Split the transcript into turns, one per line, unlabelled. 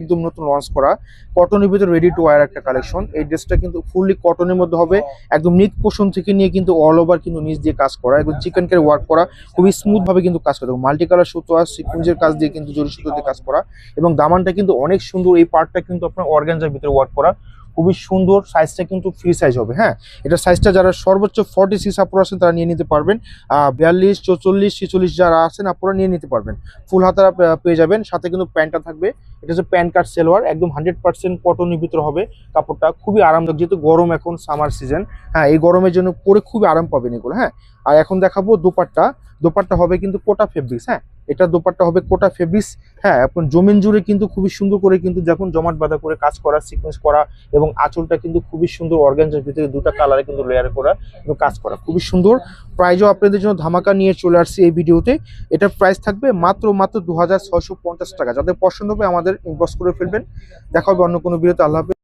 একদম নতুন লঞ্চ করা কটনের ভিতরে রেডি টু ওয়্যার একটা কালেকশন। এই ড্রেসটা কিন্তু ফুললি কটনের মধ্যে হবে, একদম নিট পোষণ থেকে নিয়ে কিন্তু অল ওভার কিন্তু নিচ দিয়ে কাজ করা, একদম চিকেন কেয়ার ওয়ার্ক করা, খুবই স্মুথ ভাবে কিন্তু কাজ করা, মাল্টি কালার সুতো আর সিকুয়েন্সের কাজ দিয়ে কিন্তু জরি সুতো দিয়ে কাজ করা, এবং দামানটা কিন্তু অনেক সুন্দর। এই পার্টটা কিন্তু আপনার অর্গানজার ভিতরে ওয়ার্ক করা, খুবই সুন্দর। সাইজটা কিন্তু ফ্রি সাইজ হবে। হ্যাঁ, এটা সাইজটা যারা সর্বোচ্চ 46 আপুরা আছেন তারা নিয়ে নিতে পারবেন। 42, 44, 46 যারা আছেন আপনারা নিয়ে নিতে পারবেন। ফুল হাতারা পেয়ে যাবেন, সাথে কিন্তু প্যান্টটা থাকবে। এটা হচ্ছে প্যান্ট কাট সেলোয়ার, একদম 100% কটনের ভিতরে হবে। কাপড়টা খুবই আরামদায়ক, যেহেতু গরম এখন সামার সিজন। হ্যাঁ, এই গরমের জন্য পরে খুবই আরাম পাবেন এগুলো। হ্যাঁ, আর এখন দেখাবো দোপাট্টা। দোপাট্টা হবে কিন্তু কোটা ফেব্রিক্স। হ্যাঁ, এটা দোপাট্টা হবে কোটা ফেব্রিক্স। হ্যাঁ, এখন জমিন জুড়ে কিন্তু খুবই সুন্দর করে কিন্তু যখন জমাট বাঁধা করে কাজ করা, সিকোয়েন্স করা, এবং আঁচলটা কিন্তু খুবই সুন্দর অর্গানজার ভিতরে দুটো কালারে কিন্তু লেয়ার করা কিন্তু কাজ করা, খুবই সুন্দর। প্রাইজও আপনাদের জন্য ধামাকা নিয়ে চলে আসছি এই ভিডিওতে। এটার প্রাইস থাকবে মাত্র 2650 টাকা। যাদের পছন্দ হবে আমাদের ইনবক্স করে ফেলবেন। দেখা হবে অন্য কোনো ভিডিওতে। আল্লাহ হাফেজ।